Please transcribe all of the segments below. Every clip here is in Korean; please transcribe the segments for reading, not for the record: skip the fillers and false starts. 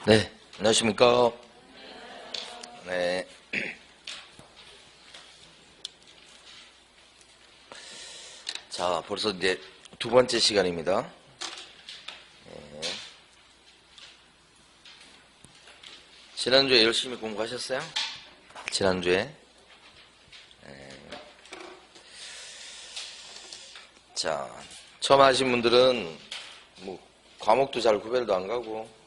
네, 안녕하십니까. 네. 자, 벌써 이제 두 번째 시간입니다. 네. 지난주에 열심히 공부하셨어요? 지난주에? 네. 자, 처음 하신 분들은 뭐 과목도 잘 구별도 안 가고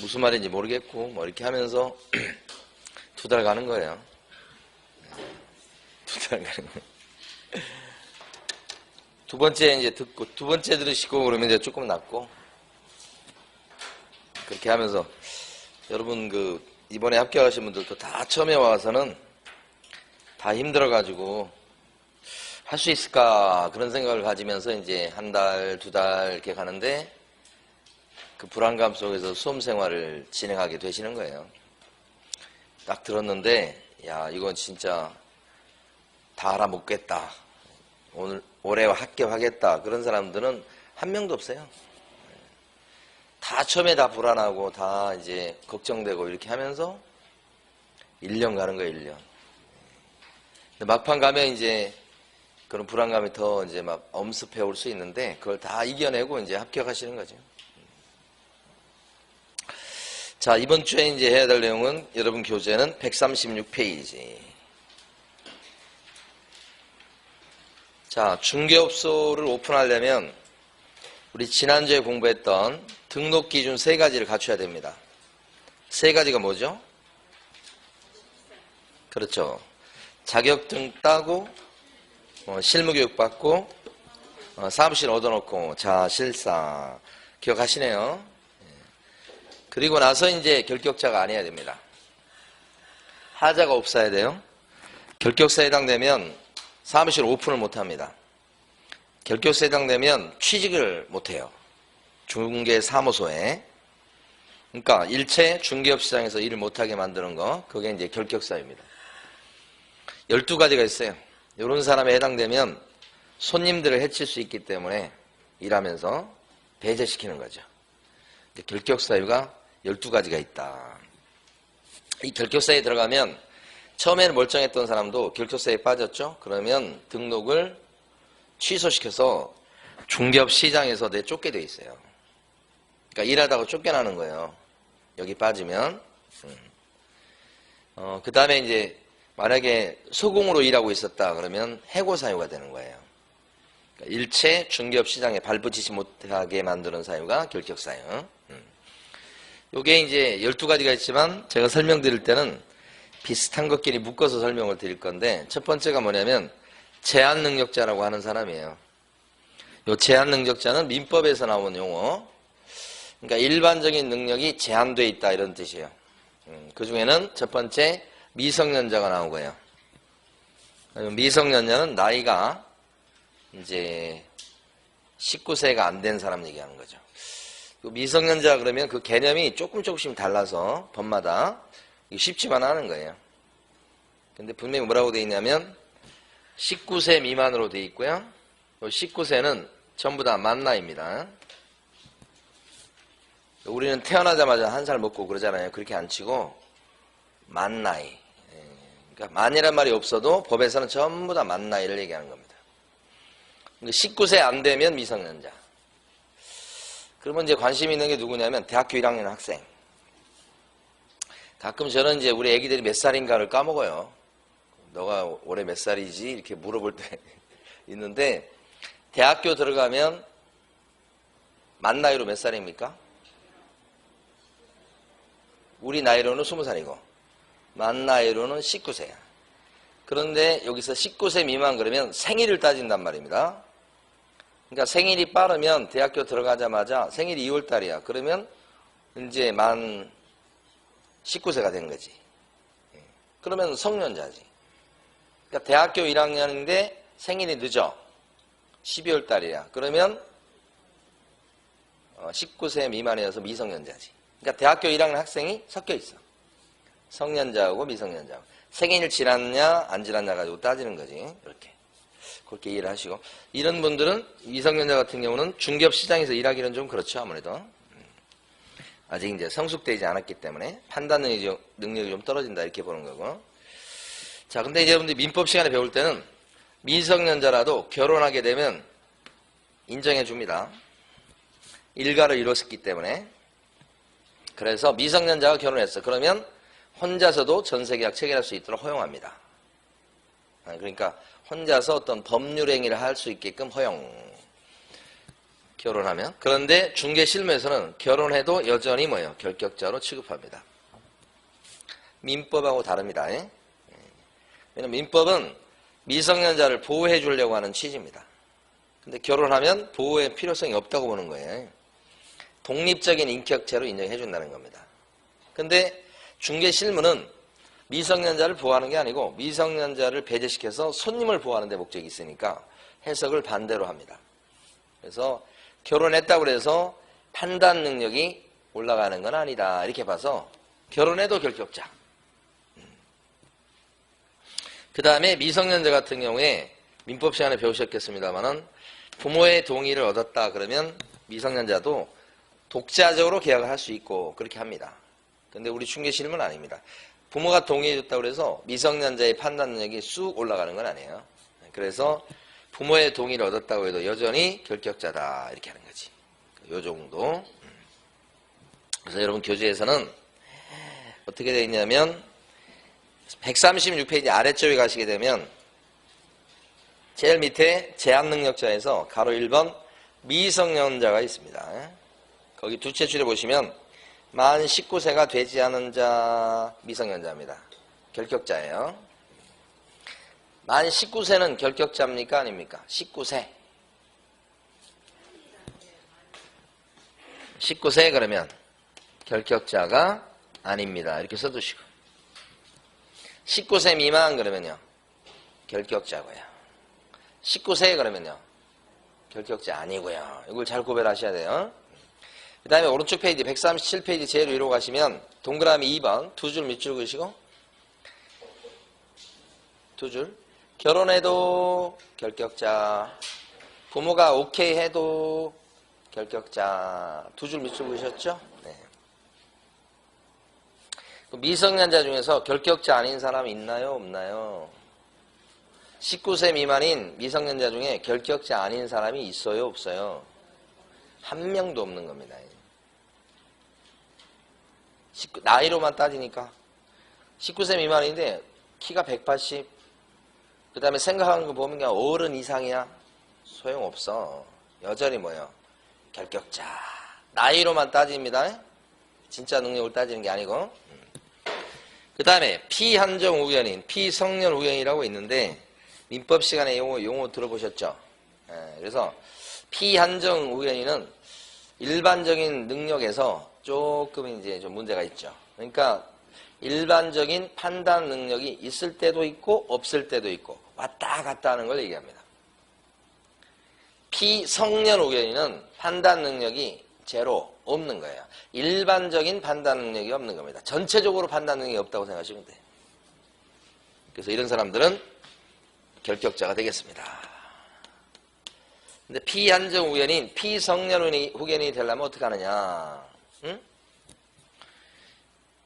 무슨 말인지 모르겠고 뭐 이렇게 하면서 두 달 가는 거예요. 두 달 가는 거예요. 두 번째 이제 듣고 두 번째 들으시고 그러면 이제 조금 낫고 그렇게 하면서 여러분 이번에 합격하신 분들도 다 처음에 와서는 다 힘들어가지고 할 수 있을까 그런 생각을 가지면서 이제 한 달, 두 달 이렇게 가는데 그 불안감 속에서 수험 생활을 진행하게 되시는 거예요. 딱 들었는데 야 이건 진짜 다 알아먹겠다. 올해 합격하겠다. 그런 사람들은 한 명도 없어요. 다 처음에 다 불안하고 다 이제 걱정되고 이렇게 하면서 1년 가는 거예요, 1년. 근데 막판 가면 이제 그런 불안감이 더 이제 막 엄습해 올 수 있는데 그걸 다 이겨내고 이제 합격하시는 거죠. 자, 이번 주에 이제 해야 될 내용은 여러분 교재는 136페이지. 자, 중개업소를 오픈하려면 우리 지난주에 공부했던 등록 기준 3가지를 갖춰야 됩니다. 3가지가 뭐죠? 그렇죠. 자격증 따고 실무교육 받고 사무실 얻어놓고 자 실사 기억하시네요. 그리고 나서 이제 결격자가 아니어야 됩니다. 하자가 없어야 돼요. 결격사에 해당되면 사무실 오픈을 못합니다. 결격사에 해당되면 취직을 못해요. 중개사무소에. 그러니까 일체 중개업 시장에서 일을 못하게 만드는 거 그게 이제 결격사입니다. 12가지가 있어요. 이런 사람에 해당되면 손님들을 해칠 수 있기 때문에 일하면서 배제시키는 거죠. 결격사유가 12가지가 있다. 이 결격사에 들어가면 처음에는 멀쩡했던 사람도 결격사에 빠졌죠. 그러면 등록을 취소시켜서 중개업 시장에서 내쫓게 돼 있어요. 그러니까 일하다가 쫓겨나는 거예요. 여기 빠지면. 그 다음에 이제 만약에 소공으로 일하고 있었다 그러면 해고 사유가 되는 거예요. 그러니까 일체 중개업 시장에 발붙이지 못하게 만드는 사유가 결격 사유. 요게 이제 12가지가 있지만 제가 설명드릴 때는 비슷한 것끼리 묶어서 설명을 드릴 건데 첫 번째가 뭐냐면 제한 능력자라고 하는 사람이에요. 요 제한 능력자는 민법에서 나온 용어. 그러니까 일반적인 능력이 제한되어 있다 이런 뜻이에요. 그 중에는 첫 번째 미성년자가 나오고요. 미성년자는 나이가 이제 19세가 안 된 사람 얘기하는 거죠. 미성년자 그러면 그 개념이 조금씩 달라서 법마다 쉽지만 하는 거예요. 근데 분명히 뭐라고 되어 있냐면 19세 미만으로 되어 있고요. 19세는 전부 다 만 나이입니다. 우리는 태어나자마자 1살 먹고 그러잖아요. 그렇게 안 치고 만 나이. 그러니까 만이란 말이 없어도 법에서는 전부 다 만 나이를 얘기하는 겁니다. 19세 안 되면 미성년자. 그러면 이제 관심 있는 게 누구냐면 대학교 1학년 학생. 가끔 저는 이제 우리 애기들이 몇 살인가를 까먹어요. 너가 올해 몇 살이지? 이렇게 물어볼 때 있는데 대학교 들어가면 만 나이로 몇 살입니까? 우리 나이로는 20살이고 만 나이로는 19세야. 그런데 여기서 19세 미만 그러면 생일을 따진단 말입니다. 그러니까 생일이 빠르면 대학교 들어가자마자 생일이 2월달이야. 그러면 이제 만 19세가 된 거지. 그러면 성년자지. 그러니까 대학교 1학년인데 생일이 늦어. 12월달이야. 그러면 19세 미만이어서 미성년자지. 그러니까 대학교 1학년 학생이 섞여 있어. 성년자하고 미성년자하고. 생일 지났냐 안 지났냐 가지고 따지는 거지. 이렇게. 그렇게 이해를 하시고. 이런 분들은 미성년자 같은 경우는 중개업 시장에서 일하기는 좀 그렇죠. 아무래도. 아직 이제 성숙되지 않았기 때문에 판단 능력이 좀 떨어진다 이렇게 보는 거고. 자, 근데 이제 여러분들 민법 시간에 배울 때는 미성년자라도 결혼하게 되면 인정해 줍니다. 일가를 이뤘기 때문에. 그래서 미성년자가 결혼했어. 그러면 혼자서도 전세계약 체결할 수 있도록 허용합니다. 그러니까 혼자서 어떤 법률 행위를 할 수 있게끔 허용. 결혼하면. 그런데 중개실무에서는 결혼해도 여전히 뭐예요? 결격자로 취급합니다. 민법하고 다릅니다. 왜냐면 민법은 미성년자를 보호해 주려고 하는 취지입니다. 근데 결혼하면 보호의 필요성이 없다고 보는 거예요. 독립적인 인격체로 인정해 준다는 겁니다. 근데 중개실무는 미성년자를 보호하는 게 아니고 미성년자를 배제시켜서 손님을 보호하는 데 목적이 있으니까 해석을 반대로 합니다. 그래서 결혼했다고 해서 판단 능력이 올라가는 건 아니다 이렇게 봐서 결혼해도 결격자. 그 다음에 미성년자 같은 경우에 민법 시간에 배우셨겠습니다만은 부모의 동의를 얻었다 그러면 미성년자도 독자적으로 계약을 할 수 있고 그렇게 합니다. 근데 우리 중개실무는 아닙니다. 부모가 동의해줬다고 해서 미성년자의 판단 능력이 쑥 올라가는 건 아니에요. 그래서 부모의 동의를 얻었다고 해도 여전히 결격자다 이렇게 하는 거지. 요 정도. 그래서 여러분 교재에서는 어떻게 되어 있냐면 136페이지 아래쪽에 가시게 되면 제일 밑에 제한능력자에서 가로 1번 미성년자가 있습니다. 거기 두 채 줄에 보시면 만 19세가 되지 않은 자 미성년자입니다. 결격자예요. 만 19세는 결격자입니까? 아닙니까? 19세. 19세 그러면 결격자가 아닙니다. 이렇게 써두시고. 19세 미만 그러면요. 결격자고요. 19세 그러면요. 결격자 아니고요. 이걸 잘 구별하셔야 돼요. 그 다음에 오른쪽 페이지 137페이지 제일 위로 가시면 동그라미 2번 두 줄 밑줄 그으시고 두 줄. 결혼해도 결격자, 부모가 오케이 해도 결격자, 두 줄 밑줄 그으셨죠? 네. 미성년자 중에서 결격자 아닌 사람이 있나요? 없나요? 19세 미만인 미성년자 중에 결격자 아닌 사람이 있어요? 없어요? 한 명도 없는 겁니다. 나이로만 따지니까 19세 미만인데 키가 180, 그 다음에 생각하는 거 보면 그냥 어른 이상이야. 소용없어. 여전히 뭐예요? 결격자. 나이로만 따집니다. 진짜 능력을 따지는 게 아니고. 그 다음에 피한정 우연인, 피성년 우연이라고 있는데 민법 시간에 용어 들어보셨죠? 그래서 피한정 우연인은 일반적인 능력에서 조금 이제 좀 문제가 있죠. 그러니까 일반적인 판단 능력이 있을 때도 있고 없을 때도 있고 왔다 갔다 하는 걸 얘기합니다. 피성년 우연인은 판단 능력이 제로 없는 거예요. 일반적인 판단 능력이 없는 겁니다. 전체적으로 판단 능력이 없다고 생각하시면 돼요. 그래서 이런 사람들은 결격자가 되겠습니다. 근데 피한정 우연인, 피성년 후견인이 되려면 어떻게 하느냐? 응?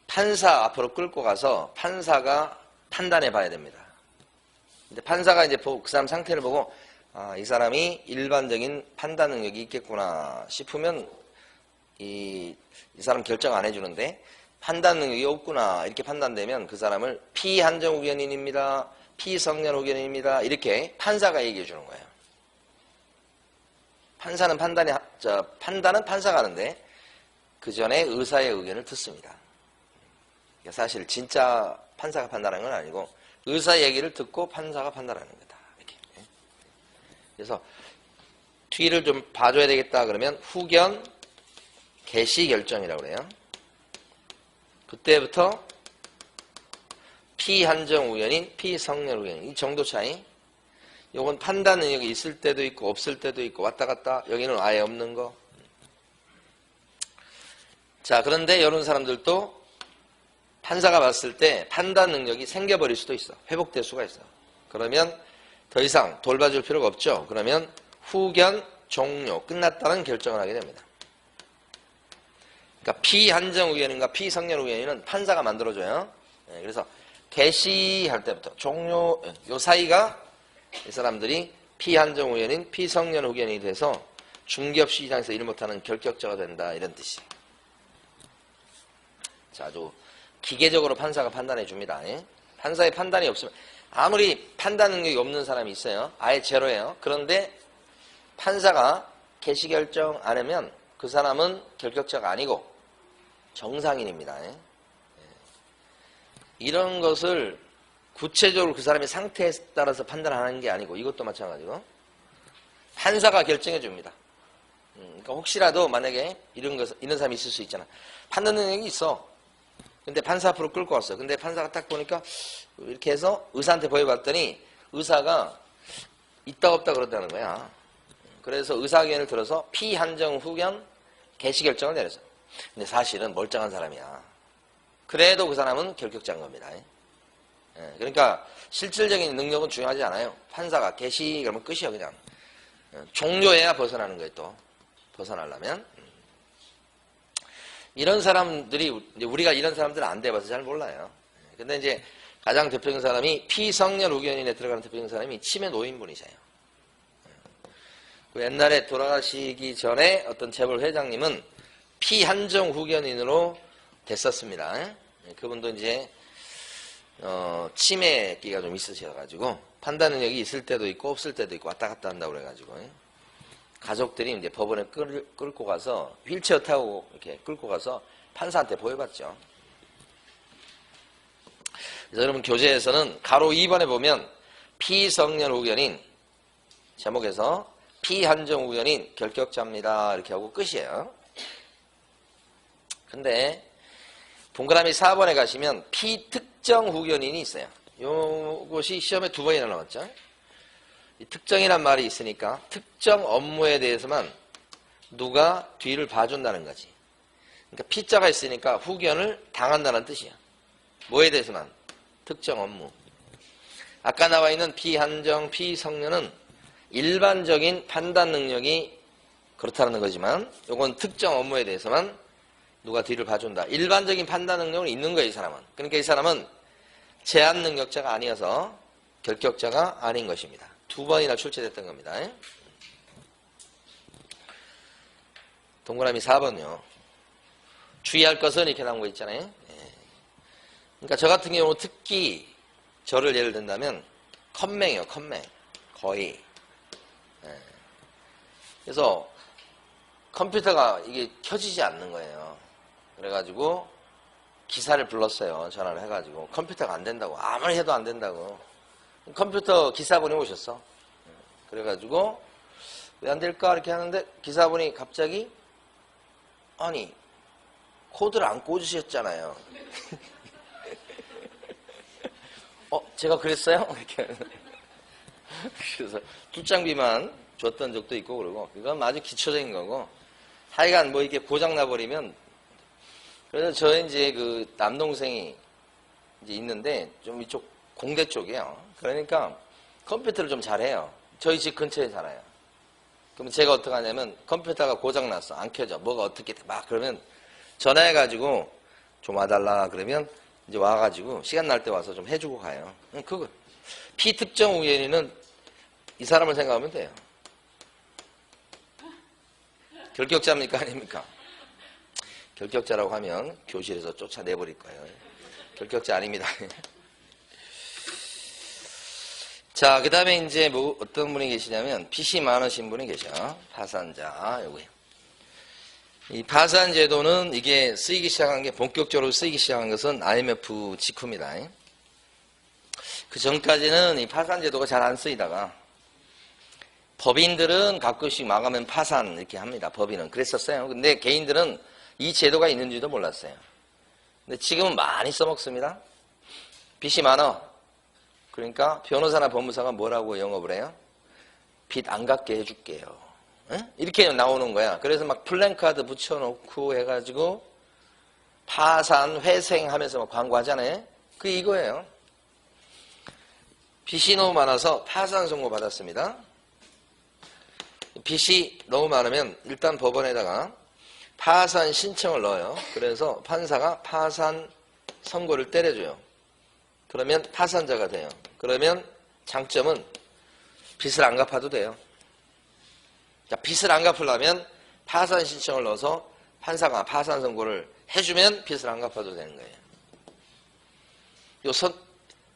판사 앞으로 끌고 가서 판사가 판단해 봐야 됩니다. 근데 판사가 이제 그 사람 상태를 보고 아, 이 사람이 일반적인 판단 능력이 있겠구나 싶으면 이 사람 결정 안 해주는데 판단 능력이 없구나 이렇게 판단되면 그 사람을 피한정 후견인입니다. 피성년 후견인입니다. 이렇게 판사가 얘기해 주는 거예요. 판단은 판사가 하는데 그 전에 의사의 의견을 듣습니다. 사실 진짜 판사가 판단하는 건 아니고 의사 얘기를 듣고 판사가 판단하는 거다. 이렇게. 그래서 뒤를 좀 봐줘야 되겠다 그러면 후견 개시 결정이라고 그래요. 그때부터 피한정 우연인, 피성년 우연인 이 정도 차이. 요건 판단 능력이 있을 때도 있고 없을 때도 있고 왔다 갔다. 여기는 아예 없는 거. 자, 그런데 이런 사람들도 판사가 봤을 때 판단 능력이 생겨버릴 수도 있어. 회복될 수가 있어. 그러면 더 이상 돌봐줄 필요가 없죠. 그러면 후견 종료, 끝났다는 결정을 하게 됩니다. 그러니까 피한정 의견인과 피성년 의견인은 판사가 만들어줘요. 예, 그래서 개시할 때부터 종료 요 사이가 이 사람들이 피한정 의견인, 피성년 의견이 돼서 중개업 시장에서 일 못하는 결격자가 된다 이런 뜻이에요. 자, 아주 기계적으로 판사가 판단해 줍니다. 예? 판사의 판단이 없으면 아무리 판단 능력이 없는 사람이 있어요. 아예 제로예요. 그런데 판사가 개시 결정 안 하면 그 사람은 결격자가 아니고 정상인입니다. 예? 이런 것을 구체적으로 그 사람의 상태에 따라서 판단하는 게 아니고 이것도 마찬가지고 판사가 결정해 줍니다. 그러니까 혹시라도 만약에 이런 사람이 있을 수 있잖아. 판단 능력이 있어. 근데 판사 앞으로 끌고 왔어. 근데 판사가 딱 보니까 이렇게 해서 의사한테 보여봤더니 의사가 있다 없다 그러다는 거야. 그래서 의사견을 들어서 피한정 후견 개시 결정을 내렸어. 근데 사실은 멀쩡한 사람이야. 그래도 그 사람은 결격자인 겁니다. 그러니까 실질적인 능력은 중요하지 않아요. 판사가 개시 그러면 끝이야 그냥. 종료해야 벗어나는 거예요. 또 벗어나려면. 이런 사람들이 우리가 이런 사람들은 안 돼봐서 잘 몰라요. 근데 이제 가장 대표적인 사람이 피성년 후견인에 들어가는 대표적인 사람이 치매 노인분이세요. 그 옛날에 돌아가시기 전에 어떤 재벌 회장님은 피한정 후견인으로 됐었습니다. 그분도 이제 치매기가 좀 있으셔가지고 판단 능력이 있을 때도 있고 없을 때도 있고 왔다 갔다 한다고 그래가지고 가족들이 이제 법원에 끌고 가서 휠체어 타고 이렇게 끌고 가서 판사한테 보여봤죠. 그래서 여러분 교재에서는 가로 2번에 보면 피성년 후견인 제목에서 피한정 후견인 결격자입니다 이렇게 하고 끝이에요. 근데 동그라미 4번에 가시면 피특정 후견인이 있어요. 요것이 시험에 2번이나 나왔죠. 이 특정이란 말이 있으니까 특정 업무에 대해서만 누가 뒤를 봐준다는 거지. 그러니까 피자가 있으니까 후견을 당한다는 뜻이야. 뭐에 대해서만? 특정 업무. 아까 나와 있는 피한정, 피성년은 일반적인 판단 능력이 그렇다는 거지만 요건 특정 업무에 대해서만 누가 뒤를 봐준다. 일반적인 판단 능력은 있는 거예요, 이 사람은. 그러니까 이 사람은 제한 능력자가 아니어서 결격자가 아닌 것입니다. 2번이나 출제됐던 겁니다. 동그라미 4번요. 주의할 것은 이렇게 나온 거 있잖아요. 그러니까 저 같은 경우 특히 저를 예를 든다면 컴맹이요. 컴맹. 거의. 그래서 컴퓨터가 이게 켜지지 않는 거예요. 그래가지고 기사를 불렀어요. 전화를 해가지고 컴퓨터가 안 된다고. 아무리 해도 안 된다고. 컴퓨터 기사분이 오셨어. 그래가지고 왜 안 될까 이렇게 하는데 기사분이 갑자기 아니 코드를 안 꽂으셨잖아요. 제가 그랬어요? 이렇게. 그래서 출장비만 줬던 적도 있고 그러고 그건 아주 기초적인 거고 하여간 뭐 이렇게 고장 나버리면 그래서 저 이제 그 남동생이 이제 있는데 좀 이쪽 공대 쪽이에요. 그러니까 컴퓨터를 좀 잘해요. 저희 집 근처에 살아요. 그럼 제가 어떻게 하냐면 컴퓨터가 고장 났어. 안 켜져. 뭐가 어떻게 돼. 막 그러면 전화해가지고 좀 와달라 그러면 이제 와가지고 시간 날 때 와서 좀 해주고 가요. 그거 피특정 후견인은 이 사람을 생각하면 돼요. 결격자입니까 아닙니까? 결격자라고 하면 교실에서 쫓아내버릴 거예요. 결격자 아닙니다. 자, 그 다음에 이제 뭐 어떤 분이 계시냐면 빚이 많으신 분이 계셔. 파산자 요거요. 이 파산 제도는 이게 쓰이기 시작한 게 본격적으로 쓰이기 시작한 것은 IMF 직후입니다. 그 전까지는 이 파산 제도가 잘 안 쓰이다가 법인들은 가끔씩 망하면 파산 이렇게 합니다. 법인은 그랬었어요. 근데 개인들은 이 제도가 있는지도 몰랐어요. 근데 지금은 많이 써먹습니다. 빚이 많아. 그러니까 변호사나 법무사가 뭐라고 영업을 해요? 빚 안 갚게 해줄게요. 응? 이렇게 나오는 거야. 그래서 막 플랜카드 붙여놓고 해가지고 파산, 회생하면서 막 광고하잖아요. 그게 이거예요. 빚이 너무 많아서 파산 선고 받았습니다. 빚이 너무 많으면 일단 법원에다가 파산 신청을 넣어요. 그래서 판사가 파산 선고를 때려줘요. 그러면 파산자가 돼요. 그러면 장점은 빚을 안 갚아도 돼요. 자, 빚을 안 갚으려면 파산 신청을 넣어서 판사가 파산 선고를 해주면 빚을 안 갚아도 되는 거예요.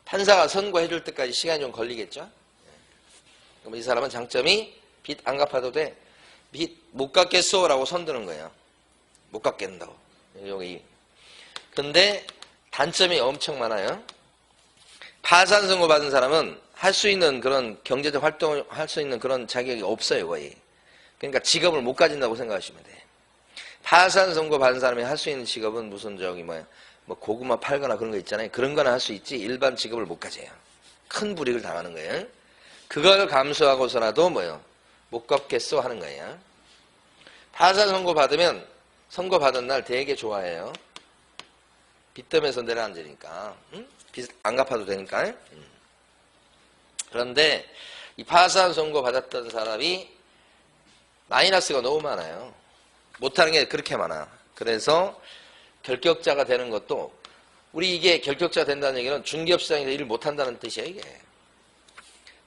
판사가 선고해줄 때까지 시간이 좀 걸리겠죠? 그럼 이 사람은 장점이 빚 안 갚아도 돼. 빚 못 갚겠소 라고 손드는 거예요. 못 갚겠다고. 여기. 근데 단점이 엄청 많아요. 파산 선고 받은 사람은 할 수 있는 그런 경제적 활동을 할 수 있는 그런 자격이 없어요, 거의. 그러니까 직업을 못 가진다고 생각하시면 돼. 파산 선고 받은 사람이 할 수 있는 직업은 무슨 뭐 고구마 팔거나 그런 거 있잖아요. 그런 거는 할 수 있지 일반 직업을 못 가져요. 큰 불이익을 당하는 거예요. 그걸 감수하고서라도 못 갚겠어 하는 거예요. 파산 선고 받으면 선고 받은 날 되게 좋아해요. 빚더미에서 내려앉으니까. 빚 안 갚아도 되니까. 그런데 이 파산 선고 받았던 사람이 마이너스가 너무 많아요. 못하는 게 그렇게 많아. 그래서 결격자가 되는 것도 우리 이게 결격자 된다는 얘기는 중개업시장에서 일을 못한다는 뜻이야 이게.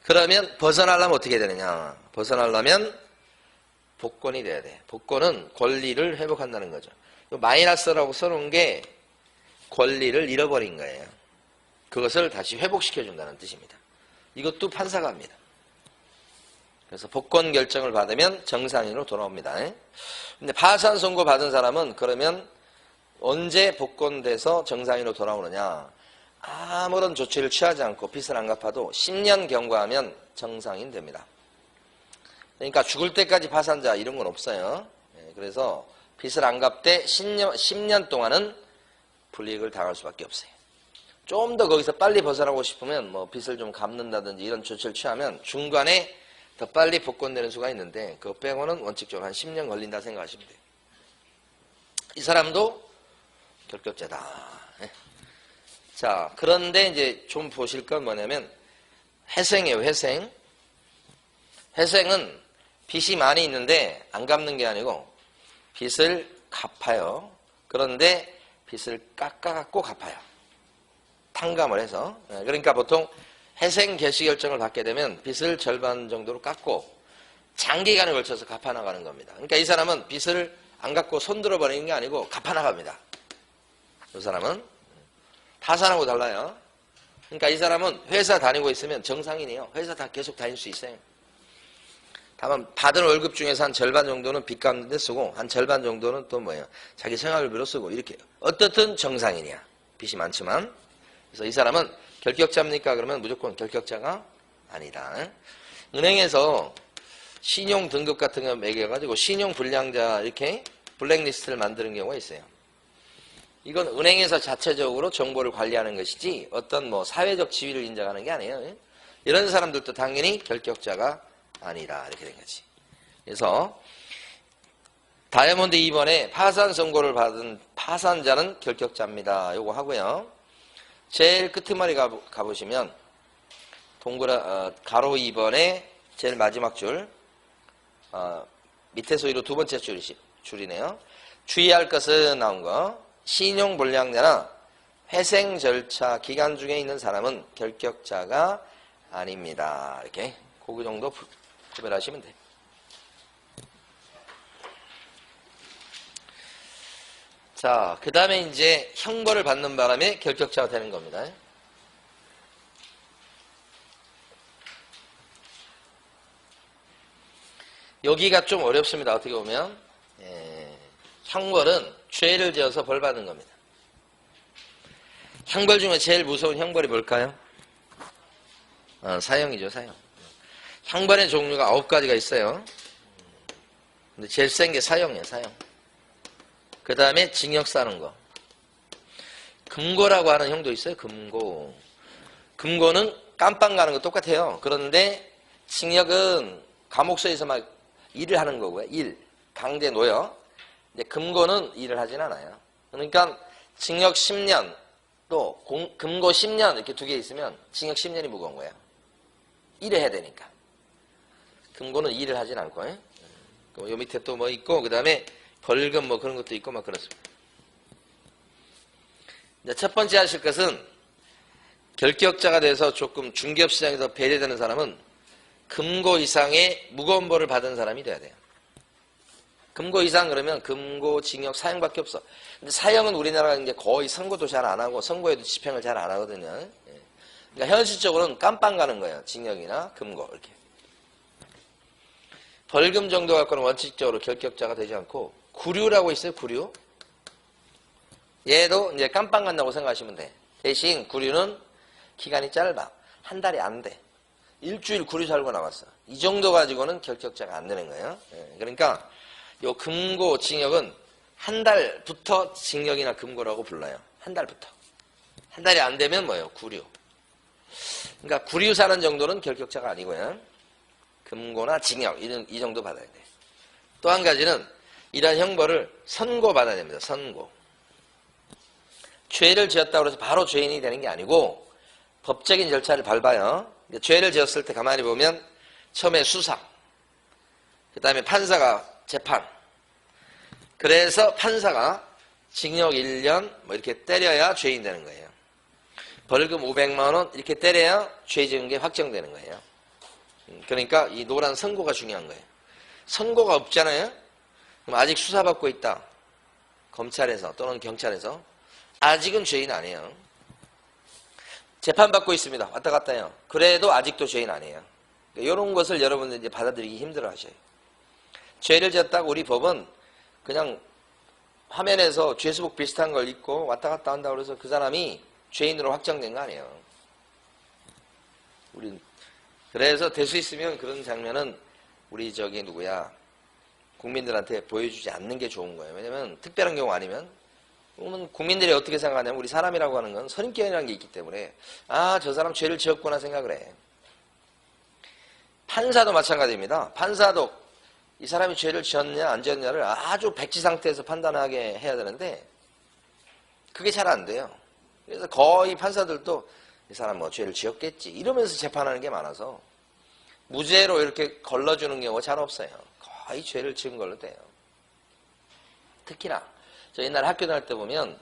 그러면 벗어나려면 어떻게 되느냐. 벗어나려면 복권이 돼야 돼. 복권은 권리를 회복한다는 거죠. 마이너스라고 써놓은 게 권리를 잃어버린 거예요. 그것을 다시 회복시켜준다는 뜻입니다. 이것도 판사가 합니다. 그래서 복권 결정을 받으면 정상인으로 돌아옵니다. 근데 파산 선고 받은 사람은 그러면 언제 복권돼서 정상인으로 돌아오느냐. 아무런 조치를 취하지 않고 빚을 안 갚아도 10년 경과하면 정상인 됩니다. 그러니까 죽을 때까지 파산자 이런 건 없어요. 그래서 빚을 안 갚되 10년 동안은 불이익을 당할 수밖에 없어요. 좀 더 거기서 빨리 벗어나고 싶으면 빚을 좀 갚는다든지 이런 조치를 취하면 중간에 더 빨리 복권되는 수가 있는데 그거 빼고는 원칙적으로 한 10년 걸린다 생각하시면 돼요. 이 사람도 결격자다. 자, 그런데 이제 좀 보실 건 뭐냐면 회생이에요. 회생. 회생은 빚이 많이 있는데 안 갚는 게 아니고 빚을 갚아요. 그런데 빚을 깎아갖고 갚아요. 탕감을 해서. 그러니까 보통 회생 개시 결정을 받게 되면 빚을 절반 정도로 깎고 장기간에 걸쳐서 갚아나가는 겁니다. 그러니까 이 사람은 빚을 안 갚고 손들어 버리는 게 아니고 갚아나갑니다. 이 사람은 파산하고 달라요. 그러니까 이 사람은 회사 다니고 있으면 정상인이에요. 회사 다 계속 다닐 수 있어요. 다만 받은 월급 중에서 한 절반 정도는 빚 갚는 데 쓰고 한 절반 정도는 또 자기 생활비로 쓰고 이렇게 어떻든 정상인이야. 빚이 많지만. 그래서 이 사람은 결격자입니까? 그러면 무조건 결격자가 아니다. 은행에서 신용 등급 같은 거 매겨가지고 신용 불량자 이렇게 블랙리스트를 만드는 경우가 있어요. 이건 은행에서 자체적으로 정보를 관리하는 것이지 어떤 사회적 지위를 인정하는 게 아니에요. 이런 사람들도 당연히 결격자가 아니라 이렇게 된 거지. 그래서 다이아몬드 2번에 파산 선고를 받은 파산자는 결격자입니다. 요거 하고요. 제일 끝머리 가보시면 가로 2번에 제일 마지막 줄 밑에서 위로 두 번째 줄이네요. 주의할 것은 나온 거. 신용불량자나 회생 절차 기간 중에 있는 사람은 결격자가 아닙니다. 이렇게 그 정도 구별하시면 돼요. 자, 그 다음에 이제 형벌을 받는 바람에 결격자가 되는 겁니다. 여기가 좀 어렵습니다. 어떻게 보면. 형벌은 죄를 지어서 벌 받는 겁니다. 형벌 중에 제일 무서운 형벌이 뭘까요? 사형이죠, 사형. 형벌의 종류가 9가지가 있어요. 근데 제일 센 게 사형이에요, 사형. 그 다음에 징역 사는 거. 금고라고 하는 형도 있어요, 금고. 금고는 깜빵 가는 거 똑같아요. 그런데 징역은 감옥소에서 막 일을 하는 거고요. 일. 강제 노역. 근데 금고는 일을 하진 않아요. 그러니까 징역 10년 또 금고 10년 이렇게 두 개 있으면 징역 10년이 무거운 거예요. 일을 해야 되니까. 금고는 일을 하진 않고. 요 밑에 또 있고 그 다음에 벌금 뭐 그런 것도 있고 막 그렇습니다. 첫 번째 하실 것은 결격자가 돼서 조금 중개업시장에서 배제되는 사람은 금고 이상의 무거운 벌을 받은 사람이 돼야 돼요. 금고 이상 그러면 금고, 징역, 사형밖에 없어. 근데 사형은 우리나라가 이제 거의 선고도 잘 안 하고 선고에도 집행을 잘 안 하거든요. 그러니까 현실적으로는 깜빵 가는 거예요. 징역이나 금고 이렇게. 벌금 정도 갖고는 원칙적으로 결격자가 되지 않고 구류라고 있어요. 구류. 얘도 이제 깜빵 간다고 생각하시면 돼. 대신 구류는 기간이 짧아. 한 달이 안 돼. 일주일 구류 살고 나왔어. 이 정도 가지고는 결격자가 안 되는 거예요. 그러니까 요 금고, 징역은 한 달부터 징역이나 금고라고 불러요. 한 달부터. 한 달이 안 되면 뭐예요? 구류. 그러니까 구류 사는 정도는 결격자가 아니고요. 금고나 징역 이 정도 받아야 돼. 또 한 가지는 이러한 형벌을 선고받아야 됩니다. 선고. 죄를 지었다고 해서 바로 죄인이 되는 게 아니고 법적인 절차를 밟아요. 죄를 지었을 때 가만히 보면 처음에 수사, 그 다음에 판사가 재판. 그래서 판사가 징역 1년 뭐 이렇게 때려야 죄인 되는 거예요. 벌금 500만 원 이렇게 때려야 죄 지은 게 확정되는 거예요. 그러니까 이 노란 선고가 중요한 거예요. 선고가 없잖아요. 그럼 아직 수사받고 있다. 검찰에서 또는 경찰에서. 아직은 죄인 아니에요. 재판받고 있습니다. 왔다 갔다 해요. 그래도 아직도 죄인 아니에요. 이런 것을 여러분들 이제 받아들이기 힘들어 하셔요. 죄를 지었다고 우리 법은 그냥 화면에서 죄수복 비슷한 걸 입고 왔다 갔다 한다고 해서 그 사람이 죄인으로 확정된 거 아니에요. 그래서 될 수 있으면 그런 장면은 우리 국민들한테 보여주지 않는 게 좋은 거예요. 왜냐면 특별한 경우 아니면 그러면 국민들이 어떻게 생각하냐면 우리 사람이라고 하는 건 선입견이라는 게 있기 때문에 저 사람 죄를 지었구나 생각을 해. 판사도 마찬가지입니다. 판사도 이 사람이 죄를 지었냐 안 지었냐를 아주 백지 상태에서 판단하게 해야 되는데 그게 잘 안 돼요. 그래서 거의 판사들도 이 사람 뭐 죄를 지었겠지 이러면서 재판하는 게 많아서 무죄로 이렇게 걸러주는 경우가 잘 없어요. 거의 죄를 지은 걸로 돼요. 특히나 저 옛날 학교 다닐 때 보면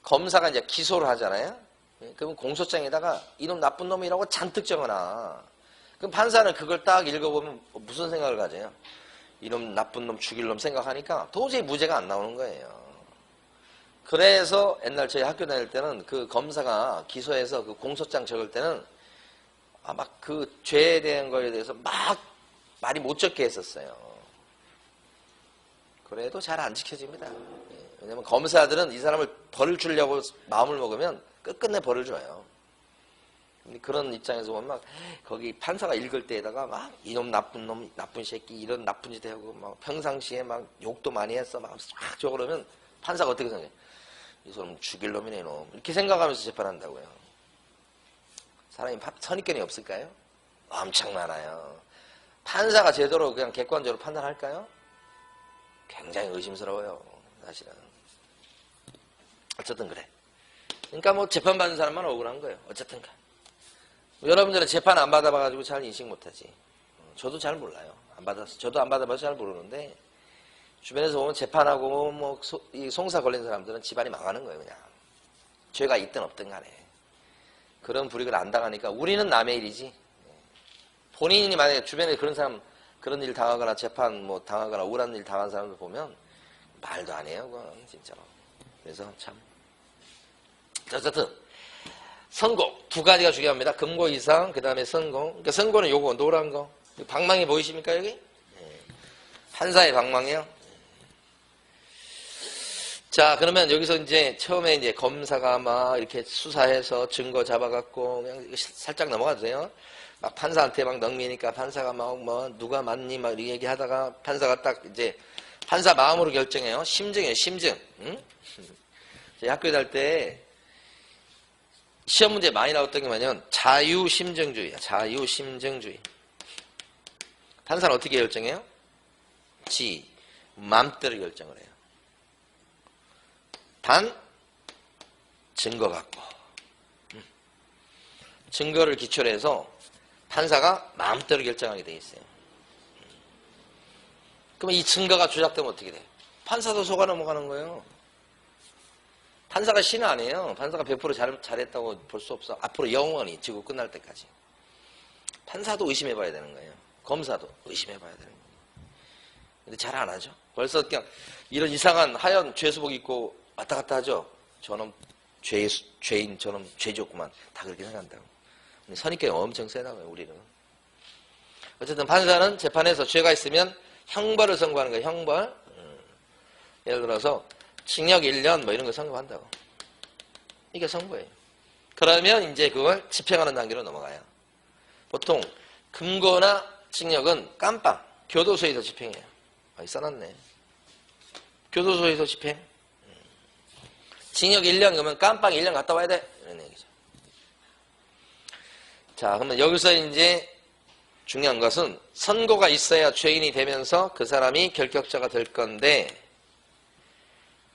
검사가 이제 기소를 하잖아요. 그러면 공소장에다가 이놈 나쁜 놈이라고 잔뜩 적어놔. 그럼 판사는 그걸 딱 읽어보면 무슨 생각을 가져요? 이놈 나쁜 놈 죽일 놈 생각하니까 도저히 무죄가 안 나오는 거예요. 그래서 옛날 저희 학교 다닐 때는 그 검사가 기소해서 그 공소장 적을 때는 막 그 죄에 대한 거에 대해서 막 말이 못 적게 했었어요. 그래도 잘 안 지켜집니다. 왜냐면 검사들은 이 사람을 벌을 주려고 마음을 먹으면 끝끝내 벌을 줘요. 근데 그런 입장에서 보면 막 거기 판사가 읽을 때에다가 막 이놈 나쁜 놈, 나쁜 새끼 이런 나쁜 짓 하고 막 평상시에 막 욕도 많이 했어 막 쫙 적으려면 판사가 어떻게 생각해? 이 사람 죽일 놈이네 이놈 이렇게 생각하면서 재판한다고요. 사람이 선입견이 없을까요? 엄청 많아요. 판사가 제대로 그냥 객관적으로 판단할까요? 굉장히 의심스러워요. 사실은. 어쨌든 그래. 그러니까 뭐 재판받는 사람만 억울한 거예요. 어쨌든가. 여러분들은 재판 안 받아봐가지고 잘 인식 못하지. 저도 잘 몰라요. 안 받았어. 저도 안 받아봐서 잘 모르는데 주변에서 보면 재판하고 뭐 이 송사 걸린 사람들은 집안이 망하는 거예요. 그냥. 죄가 있든 없든 간에. 그런 불이익을 안 당하니까 우리는 남의 일이지. 본인이 만약에 주변에 그런 사람 그런 일 당하거나 재판 뭐 당하거나 억울한 일 당한 사람들 보면 말도 안 해요. 그건 진짜로. 그래서 참. 어쨌든 선고 두 가지가 중요합니다. 금고 이상 그 다음에 선고. 그러니까 선고는 요거 노란 거. 방망이 보이십니까 여기? 판사의 방망이요. 자 그러면 여기서 이제 처음에 이제 검사가 막 이렇게 수사해서 증거 잡아갖고 그냥 살짝 넘어가도 돼요. 막 판사한테 막 넘기니까 판사가 막 뭐 누가 맞니 막 이렇게 얘기하다가 판사가 딱 이제 판사 마음으로 결정해요. 심증이에요. 심증. 응? 저희 학교 다닐 때 시험 문제 많이 나왔던 게 뭐냐면 자유심증주의야. 자유심증주의. 판사는 어떻게 결정해요? 지 마음대로 결정을 해요. 단 증거 갖고 증거를 기초로 해서 판사가 마음대로 결정하게 돼 있어요. 그러면 이 증거가 조작되면 어떻게 돼요? 판사도 속아 넘어가는 거예요. 판사가 신 아니에요. 판사가 100% 잘했다고 볼 수 없어. 앞으로 영원히 지구 끝날 때까지. 판사도 의심해봐야 되는 거예요. 검사도 의심해봐야 되는 거예요. 근데 잘 안 하죠. 벌써 그냥 이런 이상한 하얀 죄수복 입고 왔다 갔다 하죠. 저놈 죄인, 저놈 죄졌구만. 다 그렇게 생각한다고. 근데 선입견이 엄청 세다고요, 우리는. 어쨌든 판사는 재판에서 죄가 있으면 형벌을 선고하는 거예요, 형벌. 예를 들어서 징역 1년 뭐 이런 거 선고한다고. 이게 선고예요. 그러면 이제 그걸 집행하는 단계로 넘어가요. 보통 금고나 징역은 깜빵, 교도소에서 집행해요. 써놨네. 교도소에서 집행. 징역 1년 그러면 깜빵 1년 갔다 와야 돼. 이런 얘기죠. 자, 그러면 여기서 이제 중요한 것은 선고가 있어야 죄인이 되면서 그 사람이 결격자가 될 건데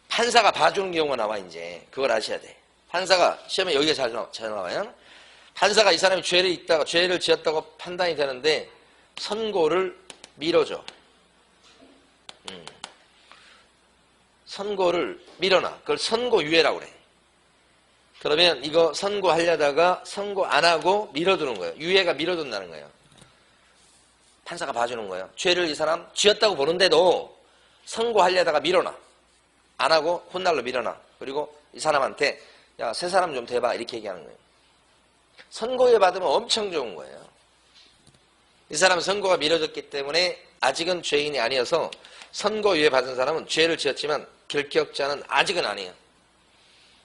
판사가 봐주는 경우가 나와 이제. 그걸 아셔야 돼. 판사가 시험에 여기가 잘 나와요. 판사가 이 사람이 죄를 지었다고 판단이 되는데 선고를 미뤄줘. 선고를 미뤄놔. 그걸 선고유예라고 그래. 그러면 이거 선고하려다가 선고 안 하고 미뤄두는 거예요. 유예가 미뤄둔다는 거예요. 판사가 봐주는 거예요. 죄를 이 사람 지었다고 보는데도 선고하려다가 미뤄놔. 안 하고 훗날로 미뤄놔. 그리고 이 사람한테 야, 새 사람 좀 대봐. 이렇게 얘기하는 거예요. 선고유예 받으면 엄청 좋은 거예요. 이 사람은 선고가 미뤄졌기 때문에 아직은 죄인이 아니어서 선고유예 받은 사람은 죄를 지었지만 결격자는 아직은 아니에요.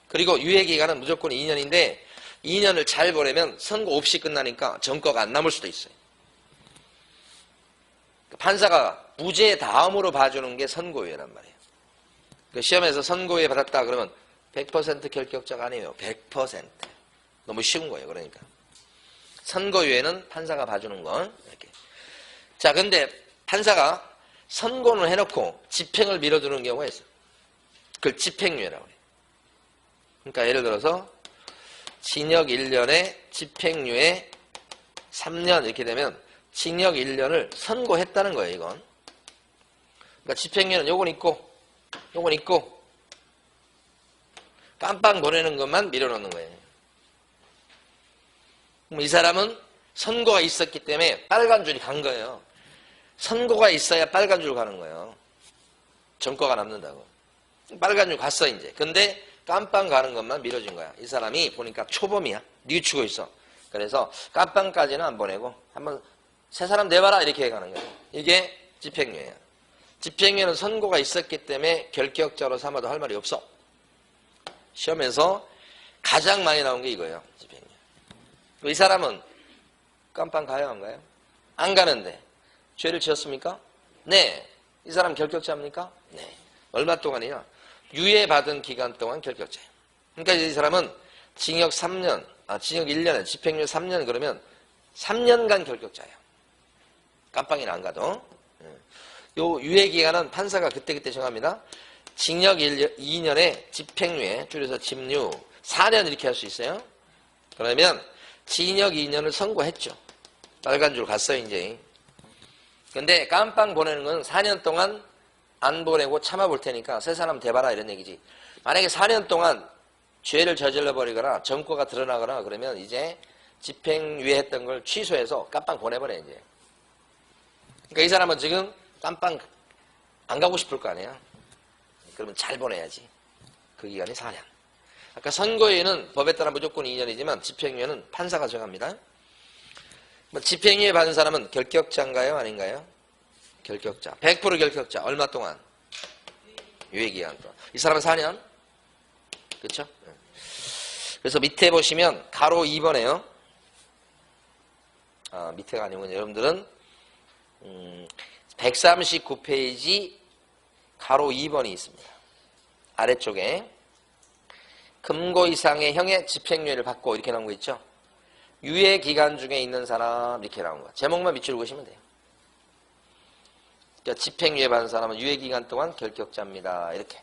그리고 유예기간은 무조건 2년인데 2년을 잘 보내면 선고 없이 끝나니까 전과가 안 남을 수도 있어요. 판사가 무죄 다음으로 봐주는 게 선고유예란 말이에요. 시험에서 선고유예 받았다 그러면 100% 결격자가 아니에요. 100%. 너무 쉬운 거예요. 그러니까. 선고유예는 판사가 봐주는 건 이렇게. 자, 근데 판사가 선고는 해놓고 집행을 미뤄두는 경우가 있어요. 그걸 집행유예라고 해요. 그러니까 예를 들어서 징역 1년에 집행유예 3년 이렇게 되면 징역 1년을 선고했다는 거예요, 이건. 그러니까 집행유예는 요건 있고 요건 있고 깜빵 보내는 것만 밀어넣는 거예요. 그럼 이 사람은 선고가 있었기 때문에 빨간 줄이 간 거예요. 선고가 있어야 빨간 줄 가는 거예요. 전과가 남는다고. 빨간 줄 갔어 이제. 근데 깜빵 가는 것만 미뤄진 거야. 이 사람이 보니까 초범이야. 뉘우치고 있어. 그래서 깜빵까지는 안 보내고 한번 새 사람 내봐라 이렇게 가는 거예요. 이게 집행유예야. 집행유예는 선고가 있었기 때문에 결격자로 삼아도 할 말이 없어. 시험에서 가장 많이 나온 게 이거예요. 집행유예. 이 사람은 깜빵 가요 안 가요? 안 가는데 죄를 지었습니까? 네. 이 사람 결격자입니까? 네. 얼마 동안이냐? 유예받은 기간 동안 결격자예요. 그러니까 이 사람은 징역 3년, 징역 1년에 집행유예 3년 그러면 3년간 결격자예요. 깜빵이는 안 가도. 요 유예기간은 판사가 그때그때 정합니다. 징역 2년에 집행유예, 줄여서 집유, 4년 이렇게 할 수 있어요. 그러면 징역 2년을 선고했죠. 빨간 줄 갔어요, 이제. 근데 깜빵 보내는 건 4년 동안 안 보내고 참아볼 테니까 새 사람 대봐라 이런 얘기지. 만약에 4년 동안 죄를 저질러버리거나 전과가 드러나거나 그러면 이제 집행유예했던 걸 취소해서 깜빵 보내버려 이제. 그러니까 이 사람은 지금 깜빵 안 가고 싶을 거 아니야. 그러면 잘 보내야지. 그 기간이 4년. 아까 선고유예는 법에 따라 무조건 2년이지만 집행유예는 판사가 정합니다. 집행유예 받은 사람은 결격자인가요? 아닌가요? 결격자. 100% 결격자. 얼마 동안? 유예기간 동안. 이 사람은 4년. 그렇죠? 그래서 밑에 보시면 가로 2번에요. 밑에가 아니고 여러분들은 139페이지 가로 2번이 있습니다. 아래쪽에 금고 이상의 형의 집행유예를 받고 이렇게 나온 거 있죠? 유예기간 중에 있는 사람 이렇게 나온 거. 제목만 밑줄 그으시면 돼요. 그러니까 집행유예 받은 사람은 유예기간 동안 결격자입니다. 이렇게.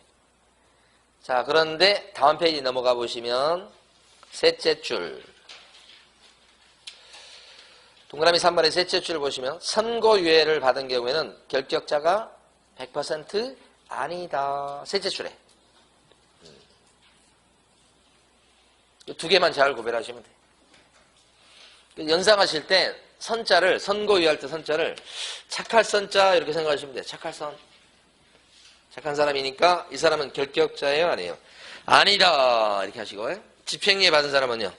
자, 그런데 다음 페이지 넘어가 보시면 셋째 줄. 동그라미 3번의 셋째 줄을 보시면 선고유예를 받은 경우에는 결격자가 100% 아니다. 셋째 줄에. 두 개만 잘 구별하시면 돼요. 연상하실 때 선자를, 선고유할 때 선자를 착할 선자 이렇게 생각하시면 돼요. 착할 선. 착한 사람이니까 이 사람은 결격자예요? 아니에요? 아니다. 이렇게 하시고. 집행유예 받은 사람은요.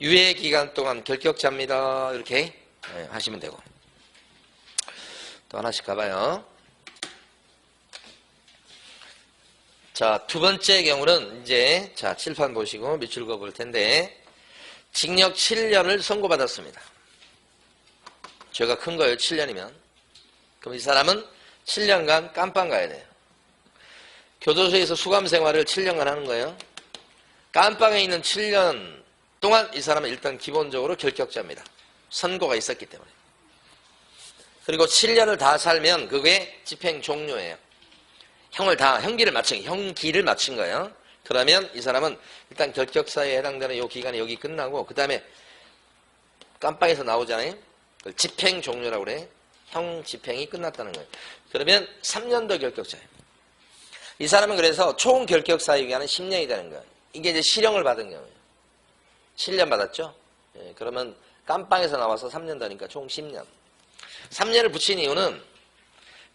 유예 기간 동안 결격자입니다. 이렇게 하시면 되고. 또 하나씩 가봐요. 자, 두 번째 경우는 이제 자, 칠판 보시고 밑줄 그어 볼 텐데 징역 7년을 선고받았습니다. 죄가 큰 거예요. 7년이면. 그럼 이 사람은 7년간 깜빵 가야 돼요. 교도소에서 수감 생활을 7년간 하는 거예요. 깜빵에 있는 7년 동안 이 사람은 일단 기본적으로 결격자입니다. 선고가 있었기 때문에. 그리고 7년을 다 살면 그게 집행 종료예요. 형기를 마친 거예요. 그러면 이 사람은 일단 결격사유에 해당되는 이 기간이 여기 끝나고 그 다음에 깜빵에서 나오잖아요. 그걸 집행 종료라고 그래. 형 집행이 끝났다는 거예요. 그러면 3년 더 결격자예요. 이 사람은 그래서 총 결격사유 기간은 10년이 되는 거예요. 이게 이제 실형을 받은 경우예요. 7년 받았죠? 예, 그러면 깜빵에서 나와서 3년 더니까 총 10년. 3년을 붙인 이유는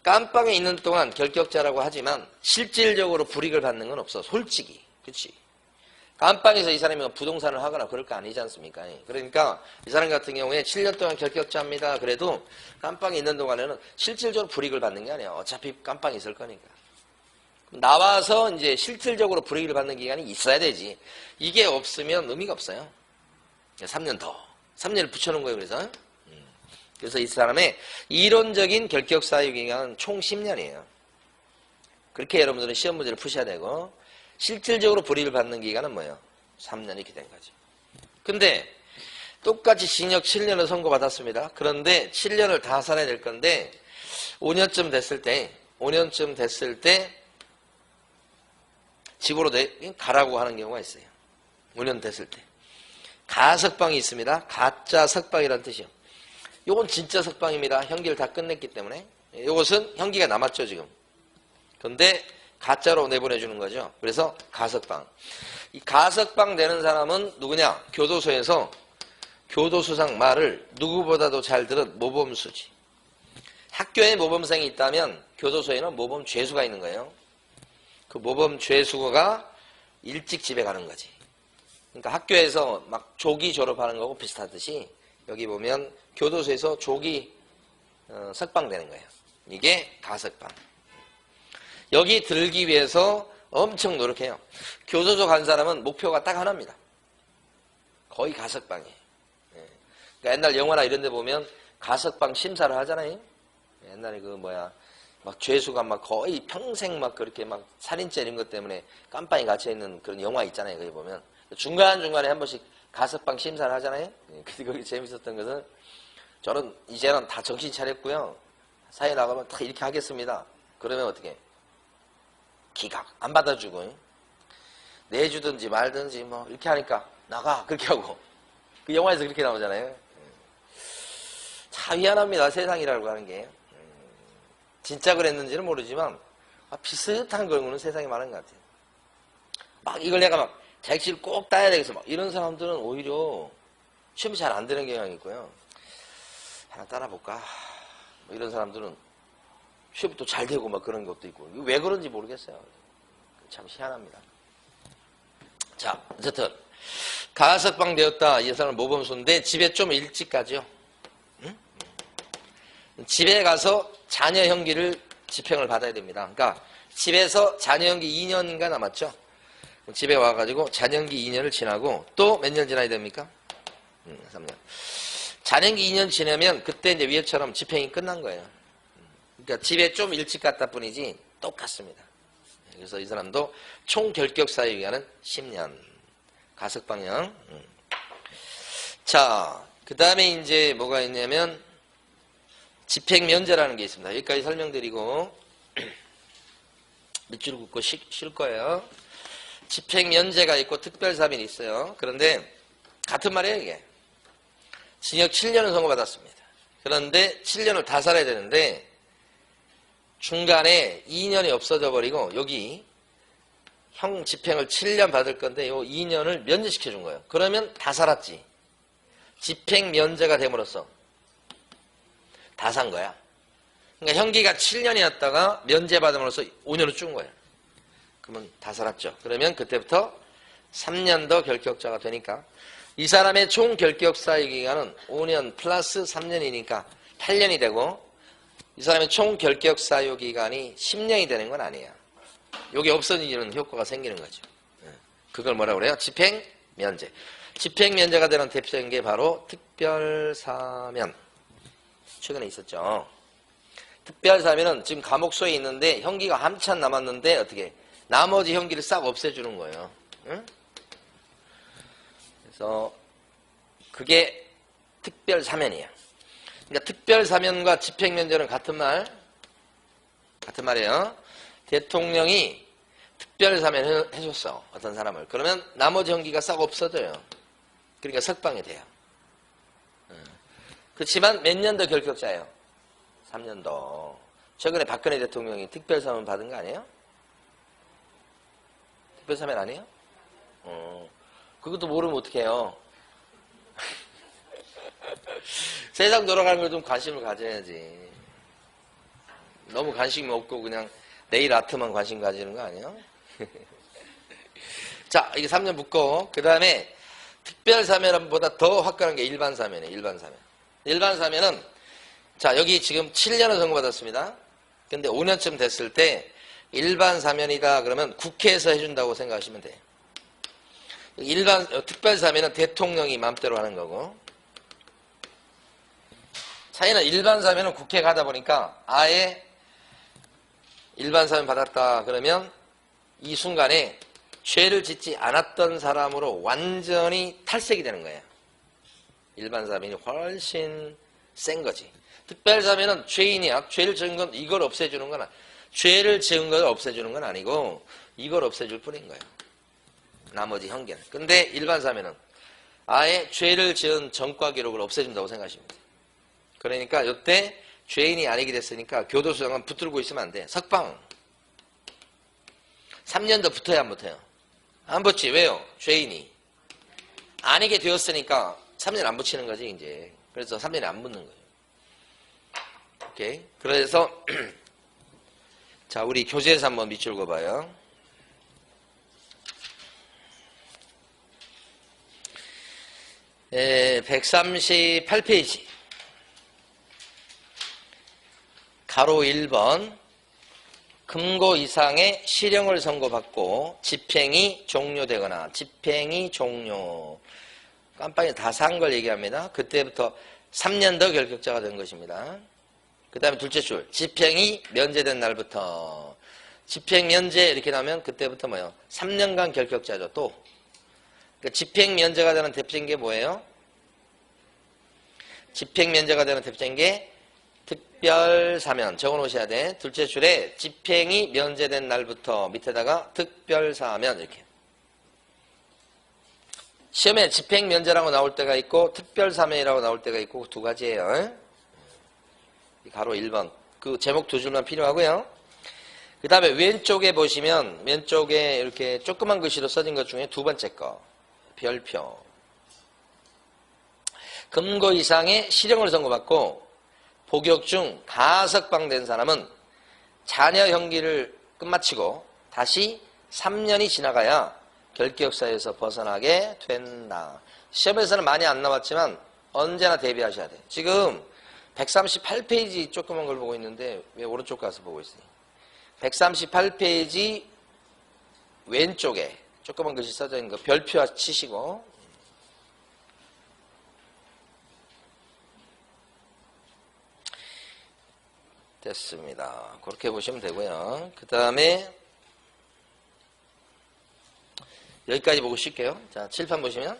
깜빵에 있는 동안 결격자라고 하지만 실질적으로 불이익을 받는 건 없어. 솔직히. 그치? 깜빵에서 이 사람이 부동산을 하거나 그럴 거 아니지 않습니까? 그러니까 이 사람 같은 경우에 7년 동안 결격자입니다. 그래도 깜빵에 있는 동안에는 실질적으로 불이익을 받는 게 아니야. 어차피 깜빵에 있을 거니까. 나와서 이제 실질적으로 불이익을 받는 기간이 있어야 되지. 이게 없으면 의미가 없어요. 3년 더. 3년을 붙여놓은 거예요. 그래서 이 사람의 이론적인 결격사유 기간은 총 10년이에요. 그렇게 여러분들은 시험 문제를 푸셔야 되고 실질적으로 불이익을 받는 기간은 뭐예요? 3년 이렇게 된 거죠. 근데 똑같이 징역 7년을 선고받았습니다. 그런데 7년을 다 살아야 될 건데 5년쯤 됐을 때 집으로 가라고 하는 경우가 있어요. 5년 됐을 때. 가석방이 있습니다. 가짜 석방이라는 뜻이요. 요건 진짜 석방입니다. 형기를 다 끝냈기 때문에. 요것은 형기가 남았죠, 지금. 근데 가짜로 내보내주는 거죠. 그래서 가석방. 이 가석방 되는 사람은 누구냐? 교도소에서 교도소상 말을 누구보다도 잘 들은 모범수지. 학교에 모범생이 있다면 교도소에는 모범 죄수가 있는 거예요. 그 모범 죄수가 일찍 집에 가는 거지. 그러니까 학교에서 막 조기 졸업하는 거하고 비슷하듯이 여기 보면 교도소에서 조기 석방되는 거예요. 이게 가석방. 여기 들기 위해서 엄청 노력해요. 교도소 간 사람은 목표가 딱 하나입니다. 거의 가석방이에요. 그러니까 옛날 영화나 이런 데 보면 가석방 심사를 하잖아요. 옛날에 막 죄수가 막 거의 평생 막 그렇게 막 살인죄 이런 것 때문에 깜빵에 갇혀있는 그런 영화 있잖아요. 거기 보면. 중간중간에 한 번씩 가석방 심사를 하잖아요. 근데 거기 재밌었던 것은 저는 이제는 다 정신 차렸고요. 사회 나가면 다 이렇게 하겠습니다. 그러면 어떻게? 기각. 안 받아주고. 내주든지 말든지 뭐 이렇게 하니까 나가. 그렇게 하고. 그 영화에서 그렇게 나오잖아요. 참 희한합니다. 세상이라고 하는 게. 진짜 그랬는지는 모르지만 비슷한 경우는 세상에 많은 것 같아요. 막 이걸 내가 막 자격증을 꼭 따야 되겠어. 막 이런 사람들은 오히려 시험이 잘 안 되는 경향이 있고요. 하나 따라볼까? 뭐 이런 사람들은 시험이 또 잘 되고 막 그런 것도 있고. 왜 그런지 모르겠어요. 참 희한합니다. 자, 어쨌든 가석방 되었다. 이 사람은 모범수인데 집에 좀 일찍 가죠. 응? 집에 가서 자녀 형기를 집행을 받아야 됩니다. 그러니까 집에서 자녀 형기 2년인가 남았죠. 집에 와가지고 자녀형기 2년을 지나고 또 몇 년 지나야 됩니까? 3년. 자녀형기 2년 지나면 그때 이제 위에처럼 집행이 끝난 거예요. 그러니까 집에 좀 일찍 갔다 뿐이지 똑같습니다. 그래서 이 사람도 총 결격 사유 기간은 10년. 가석방형. 자, 그 다음에 이제 뭐가 있냐면 집행 면제라는 게 있습니다. 여기까지 설명드리고 밑줄 긋고 쉴 거예요. 집행 면제가 있고 특별사면이 있어요. 그런데 같은 말이에요, 이게. 징역 7년을 선고받았습니다. 그런데 7년을 다 살아야 되는데 중간에 2년이 없어져 버리고 여기 형 집행을 7년 받을 건데 요 2년을 면제시켜 준 거예요. 그러면 다 살았지. 집행 면제가 됨으로써 다 산 거야. 그러니까 형기가 7년이었다가 면제받음으로써 5년을 준 거예요. 그러면 다 살았죠. 그러면 그때부터 3년 더 결격자가 되니까 이 사람의 총 결격 사유 기간은 5년 플러스 3년이니까 8년이 되고 이 사람의 총 결격 사유 기간이 10년이 되는 건 아니에요. 요게 없어지는 효과가 생기는 거죠. 그걸 뭐라고 그래요? 집행 면제. 집행 면제가 되는 대표적인 게 바로 특별사면. 최근에 있었죠. 특별사면은 지금 감옥소에 있는데 형기가 한참 남았는데 어떻게 나머지 형기를 싹 없애주는 거예요. 응? 그래서 그게 특별사면이에요. 그러니까 특별사면과 집행면제는 같은 말이에요. 대통령이 특별사면 해줬어. 어떤 사람을. 그러면 나머지 형기가 싹 없어져요. 그러니까 석방이 돼요. 그렇지만 몇 년 더 결격자예요? 3년 더. 최근에 박근혜 대통령이 특별사면 받은 거 아니에요? 특별사면 아니에요? 그것도 모르면 어떡해요? 세상 돌아가는 걸 좀 관심을 가져야지. 너무 관심이 없고 그냥 네일 아트만 관심 가지는 거 아니에요? 자, 이게 3년 묶고 그 다음에 특별사면보다 더 화끈한 게 일반사면이에요. 일반사면은 자, 여기 지금 7년을 선고받았습니다. 근데 5년쯤 됐을 때 일반사면이다 그러면 국회에서 해준다고 생각하시면 돼요. 특별사면은 대통령이 마음대로 하는 거고, 차이는 일반사면은 국회에 가다 보니까 아예 일반사면 받았다 그러면 이 순간에 죄를 짓지 않았던 사람으로 완전히 탈색이 되는 거예요. 일반사면이 훨씬 센 거지. 특별사면은 죄인이야. 죄를 지은 건 이걸 없애주는 건 죄를 지은 걸 없애주는 건 아니고 이걸 없애줄 뿐인 거예요. 나머지 형기는. 근데 일반사면은 아예 죄를 지은 전과 기록을 없애준다고 생각하시면 돼요. 그러니까 이때 죄인이 아니게 됐으니까 교도소장관 붙들고 있으면 안 돼. 석방. 3년 더 붙어야 안 붙어요? 안 붙지. 왜요? 죄인이 아니게 되었으니까 3년 안 붙이는 거지 이제. 그래서 3년이 안 붙는 거예요. 오케이. 그래서 자, 우리 교재에서 한번 밑줄 그어봐요. 예, 138페이지 가로 1번 금고 이상의 실형을 선고받고 집행이 종료되거나 집행이 종료 깜빡이 다 산 걸 얘기합니다. 그때부터 3년 더 결격자가 된 것입니다. 그 다음에 둘째 줄 집행이 면제된 날부터 집행 면제 이렇게 나오면 그때부터 뭐예요? 3년간 결격자죠. 또 그러니까 집행 면제가 되는 대표적인 게 뭐예요? 집행 면제가 되는 대표적인 게 특별사면 적어놓으셔야 돼. 둘째 줄에 집행이 면제된 날부터 밑에다가 특별사면 이렇게. 시험에 집행면제라고 나올 때가 있고 특별사면이라고 나올 때가 있고 두 가지예요. 가로 1번 그 제목 두 줄만 필요하고요. 그 다음에 왼쪽에 보시면 왼쪽에 이렇게 조그만 글씨로 써진 것 중에 두 번째 거 별표 금고 이상의 실형을 선고받고 복역 중 가석방된 사람은 자녀 형기를 끝마치고 다시 3년이 지나가야 결격사유에서 벗어나게 된다. 시험에서는 많이 안 나왔지만 언제나 대비하셔야 돼요. 지금 138페이지 조그만 걸 보고 있는데 왜 오른쪽 가서 보고 있어요? 138페이지 왼쪽에 조그만 글씨 써져 있는 거 별표 치시고 됐습니다. 그렇게 보시면 되고요. 그 다음에 여기까지 보고 쉴게요. 자, 칠판 보시면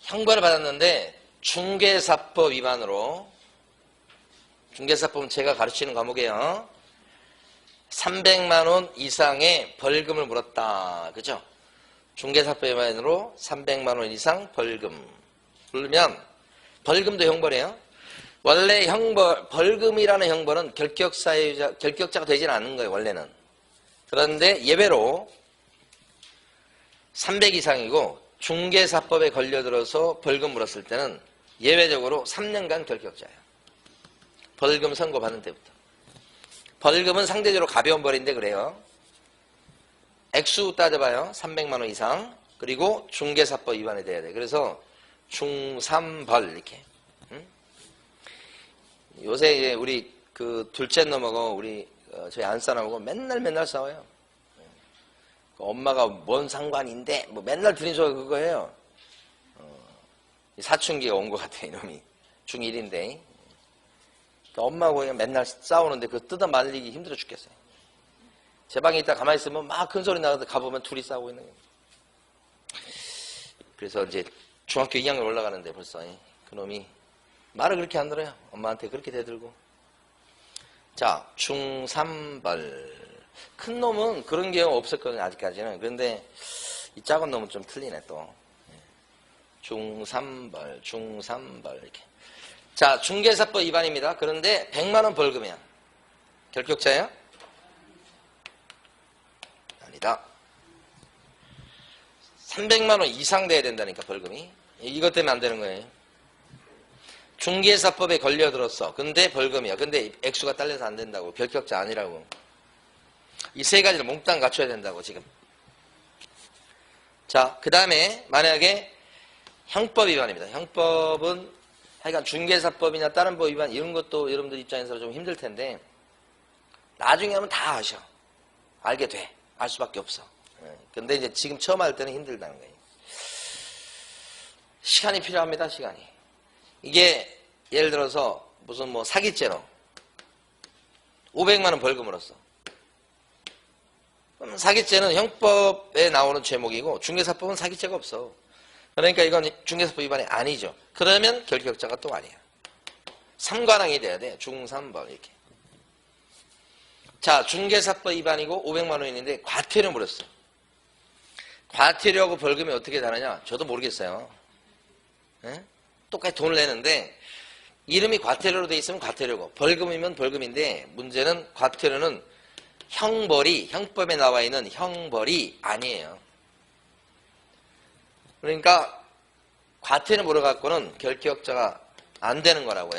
형벌을 받았는데 중개사법 위반으로 중개사법은 제가 가르치는 과목이에요. 300만 원 이상의 벌금을 물었다. 그죠? 중개사법 위반으로 300만 원 이상 벌금. 그러면 벌금도 형벌이에요. 원래 벌금이라는 형벌은 결격자가 되지는 않는 거예요, 원래는. 그런데 예외로 300 이상이고 중개사법에 걸려들어서 벌금 물었을 때는 예외적으로 3년간 결격자예요. 벌금 선고받는 때부터. 벌금은 상대적으로 가벼운 벌인데 그래요. 액수 따져봐요. 300만 원 이상. 그리고 중개사법 위반이 돼야 돼. 그래서 중3벌 이렇게. 요새 이제 우리 그 둘째 놈하고 우리 저희 안사람하고 맨날 싸워요. 엄마가 뭔 상관인데 뭐 맨날 들인 소리가 그거예요. 사춘기가 온 것 같아 이놈이. 중1인데 엄마하고 그냥 맨날 싸우는데 그거 뜯어 말리기 힘들어 죽겠어요. 제 방에 있다 가만히 있으면 막 큰 소리 나는데 가보면 둘이 싸우고 있는 거예요. 그래서 이제 중학교 2학년 올라가는데 벌써 그놈이 말을 그렇게 안 들어요. 엄마한테 그렇게 대들고. 자, 중3벌. 큰 놈은 그런 경우 없었거든요, 아직까지는. 그런데 이 작은 놈은 좀 틀리네, 또. 중3벌, 이렇게. 자, 중개사법 위반입니다. 그런데 100만 원 벌금이야. 결격자예요? 아니다. 300만 원 이상 돼야 된다니까, 벌금이. 이것 때문에 안 되는 거예요. 중개사법에 걸려들었어. 근데 벌금이야. 근데 액수가 딸려서 안 된다고. 결격자 아니라고. 이 세 가지를 몽땅 갖춰야 된다고, 지금. 자, 그 다음에 만약에 형법 위반입니다. 형법은 하여간 중개사법이나 다른 법 위반 이런 것도 여러분들 입장에서 좀 힘들 텐데 나중에 하면 다 아셔. 알게 돼. 알 수밖에 없어. 근데 이제 지금 처음 할 때는 힘들다는 거예요. 시간이 필요합니다. 시간이. 이게 예를 들어서 무슨 뭐 사기죄로 500만 원 벌금으로써 그럼 사기죄는 형법에 나오는 죄목이고 중개사법은 사기죄가 없어. 그러니까 이건 중개사법 위반이 아니죠. 그러면 결격자가 또 아니야. 3관왕이 돼야 돼. 중3벌 이렇게. 자, 중개사법 위반이고 500만 원인데 과태료 물었어. 과태료하고 벌금이 어떻게 다르냐? 저도 모르겠어요. 에? 똑같이 돈을 내는데 이름이 과태료로 돼 있으면 과태료고 벌금이면 벌금인데 문제는 과태료는 형법에 나와 있는 형벌이 아니에요. 그러니까 과태료 물어갖고는 결격자가 안 되는 거라고.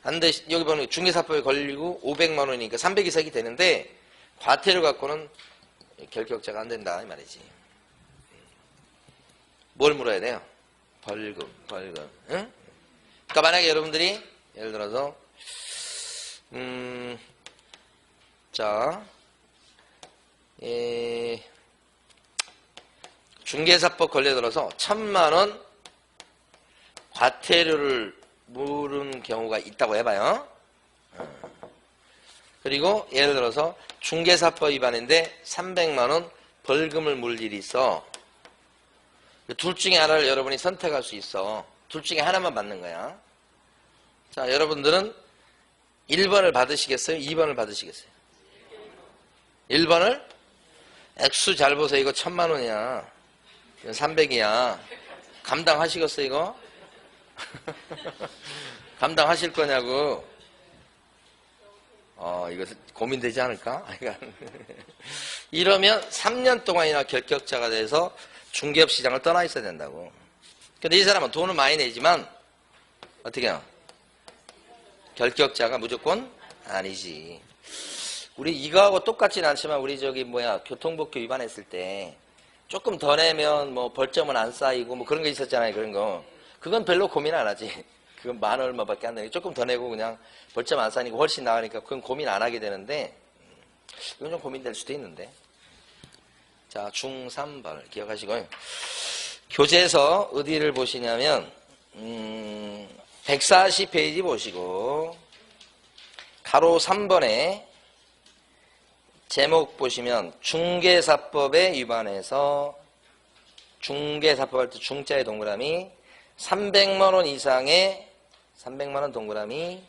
안 돼. 여기 보면 중개사법에 걸리고 500만 원이니까 300 이상이 되는데 과태료 갖고는 결격자가 안 된다 이 말이지. 뭘 물어야 돼요? 벌금. 응? 그러니까 만약에 여러분들이 예를 들어서 자, 중개사법 걸려들어서 1000만 원 과태료를 물은 경우가 있다고 해봐요. 그리고 예를 들어서 중개사법 위반인데 300만 원 벌금을 물 일이 있어. 둘 중에 하나를 여러분이 선택할 수 있어. 둘 중에 하나만 받는 거야. 자, 여러분들은 1번을 받으시겠어요? 2번을 받으시겠어요? 1번을? 액수 잘 보세요. 이거 1000만 원이야. 이건 300이야. 감당하시겠어요, 이거? 감당하실 거냐고. 이거 고민되지 않을까? 이러면 3년 동안이나 결격자가 돼서 중개업 시장을 떠나 있어야 된다고. 근데 이 사람은 돈을 많이 내지만 어떻게 해요? 결격자가 무조건 아니지. 우리 이거하고 똑같진 않지만 우리 교통법규 위반했을 때 조금 더 내면 뭐 벌점은 안 쌓이고 뭐 그런 거 있었잖아요. 그런 거. 그건 별로 고민 안 하지. 그건 만 얼마밖에 안 되니까 조금 더 내고 그냥 벌점 안 쌓이니까 훨씬 나으니까 그건 고민 안 하게 되는데 이건 좀 고민될 수도 있는데. 자, 중3벌 기억하시고요. 교재에서 어디를 보시냐면 140페이지 보시고 가로 3번에 제목 보시면 중개사법에 위반해서 중개사법 할 때 중자의 동그라미 300만 원 이상의 300만 원 동그라미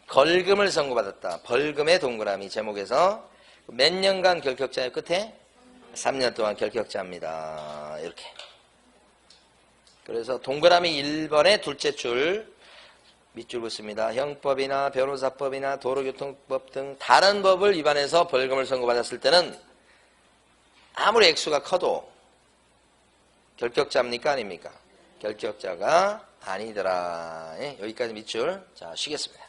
벌금을 선고받았다. 벌금의 동그라미 제목에서 몇 년간 결격자의 끝에 3년 동안 결격자입니다. 이렇게. 그래서 동그라미 1번의 둘째 줄 밑줄 긋습니다. 형법이나 변호사법이나 도로교통법 등 다른 법을 위반해서 벌금을 선고받았을 때는 아무리 액수가 커도 결격자입니까? 아닙니까? 결격자가 아니더라. 예, 여기까지 밑줄. 자, 쉬겠습니다.